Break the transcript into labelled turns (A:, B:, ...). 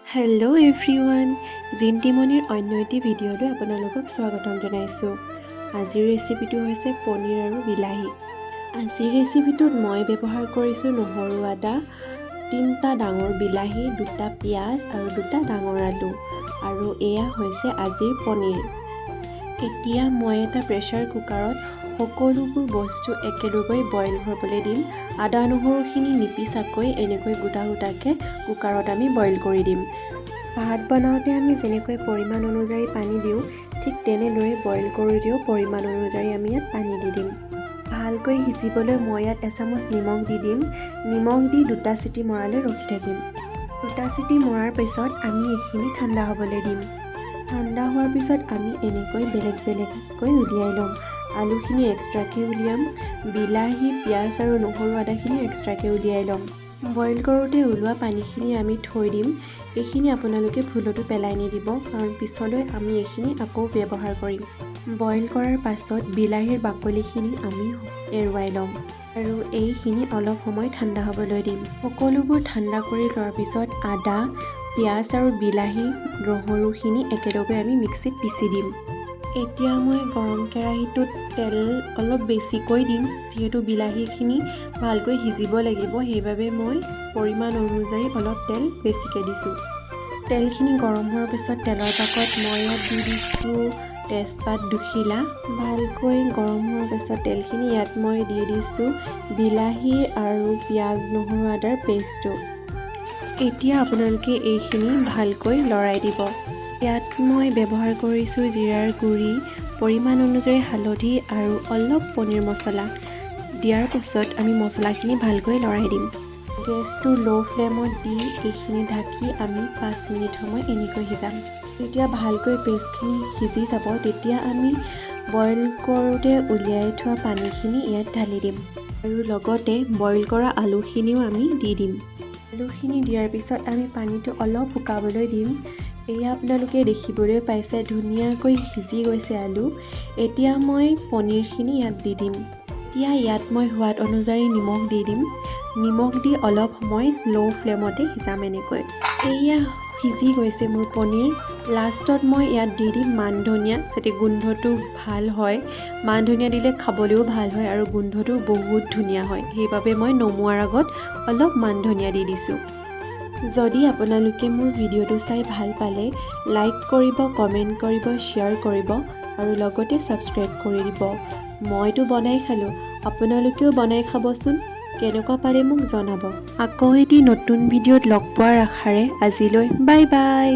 A: Hello' everyone, জিন্তিমণিৰ অন্য এটি ভিডিঅ'লৈ আপোনালোকক স্বাগতম জনাইছোঁ। আজিৰ ৰেচিপিটো হৈছে পনীৰ আৰু বিলাহী। আজিৰ ৰেচিপিটোত মই ব্যৱহাৰ কৰিছোঁ নহৰু আদা, 3টা ডাঙৰ বিলাহী, 2টা পিঁয়াজ আৰু 2টা ডাঙৰ আলু, আৰু এয়া হৈছে আজিৰ পনীৰ। এতিয়া মই এটা প্ৰেছাৰ কুকাৰত সকলোবোৰ বস্তু একেলগে বইল হ'বলৈ দিম। আদা নহৰুখিনি নিপিচাকৈ এনেকৈ গোটা গোটাকৈ কুকাৰত আমি বইল কৰি দিম। ভাত বনাওঁতে আমি যেনেকৈ পৰিমাণ অনুযায়ী পানী দিওঁ, ঠিক তেনেদৰে বইল কৰোঁতেও পৰিমাণ অনুযায়ী আমি ইয়াত পানী দি দিম। ভালকৈ সিজিবলৈ মই ইয়াত এচামুচ নিমখ দি দিম। নিমখ দি 2টা চিটি মৰালৈ ৰখি থাকিম। 2টা চিটি মৰাৰ পিছত আমি এইখিনি ঠাণ্ডা হ'বলৈ দিম। ঠাণ্ডা হোৱাৰ পিছত আমি এনেকৈ বেলেগ বেলেগকৈ উলিয়াই ল'ম। আলুখিনি এক্সট্ৰাকৈ উলিয়াম, বিলাহী, পিঁয়াজ আৰু নহৰু আদাখিনি এক্সট্ৰাকৈ উলিয়াই ল'ম। বইল কৰোঁতে ওলোৱা পানীখিনি আমি থৈ দিম। এইখিনি আপোনালোকে ভুলতো পেলাই নিদিব, কাৰণ পিছলৈ আমি এইখিনি আকৌ ব্যৱহাৰ কৰিম। বইল কৰাৰ পাছত বিলাহীৰ বাকলিখিনি আমি এৰুৱাই ল'ম আৰু এইখিনি অলপ সময় ঠাণ্ডা হ'বলৈ দিম। সকলোবোৰ ঠাণ্ডা কৰি লোৱাৰ পিছত আদা, পিঁয়াজ আৰু বিলাহী, নহৰুখিনি একেলগে আমি মিক্সিত পিচি দিম। এতিয়া মই গৰম কেৰাহীটোত তেল অলপ বেছিকৈ দিম, যিহেতু বিলাহীখিনি ভালকৈ সিজিব লাগিব, সেইবাবে মই পৰিমাণ অনুযায়ী অলপ তেল বেছিকৈ দিছোঁ। তেলখিনি গৰম হোৱাৰ পিছত তেলৰ পাকত মই ইয়াত দি দিছোঁ তেজপাত 2 খিলা। ভালকৈ গৰম হোৱাৰ পিছত তেলখিনি ইয়াত মই দি দিছোঁ বিলাহী আৰু পিঁয়াজ, নহৰু আদাৰ পেষ্টটো। এতিয়া আপোনালোকে এইখিনি ভালকৈ লৰাই দিব। ইয়াত মই ব্যৱহাৰ কৰিছোঁ জিৰাৰ গুড়ি, পৰিমাণ অনুযায়ী হালধি আৰু অলপ পনীৰ মছলা। দিয়াৰ পাছত আমি মছলাখিনি ভালকৈ লৰাই দিম। গেছটো ল' ফ্লেমত দি এইখিনি ঢাকি আমি 5 মিনিট সময় এনেকৈ সিজাম। যেতিয়া ভালকৈ পেষ্টখিনি সিজি যাব, তেতিয়া আমি বইল কৰোঁতে উলিয়াই থোৱা পানীখিনি ইয়াত ঢালি দিম আৰু লগতে বইল কৰা আলুখিনিও আমি দি দিম। আলুখিনি দিয়াৰ পিছত আমি পানীটো অলপ শুকাবলৈ দিম। এয়া আপোনালোকে দেখিবলৈ পাইছে ধুনীয়াকৈ সিজি গৈছে আলু। এতিয়া মই পনীৰখিনি ইয়াত দি দিম। এতিয়া ইয়াত মই সোৱাদ অনুযায়ী নিমখ দি দিম। নিমখ দি অলপ সময় ল' ফ্লেমতে সিজাম এনেকৈ। এয়া সিজি গৈছে মোৰ পনীৰ। লাষ্টত মই ইয়াত দি দিম মান ধনিয়া, যাতে গোন্ধটো ভাল হয়। মান ধনিয়া দিলে খাবলৈও ভাল হয় আৰু গোন্ধটো বহুত ধুনীয়া হয়, সেইবাবে মই নমোৱাৰ আগত অলপ মান ধনিয়া দি দিছোঁ। যদি আপোনালোকে মোৰ ভিডিঅ'টো চাই ভাল পালে লাইক কৰিব, কমেণ্ট কৰিব, শ্বেয়াৰ কৰিব আৰু লগতে ছাবস্ক্ৰাইব কৰি দিব। মইতো বনাই খালোঁ, আপোনালোকেও বনাই খাবচোন। কেনেকুৱা পালে মোক জনাব। আকৌ এটি নতুন ভিডিঅ'ত লগ পোৱাৰ আশাৰে আজিলৈ বাই বাই।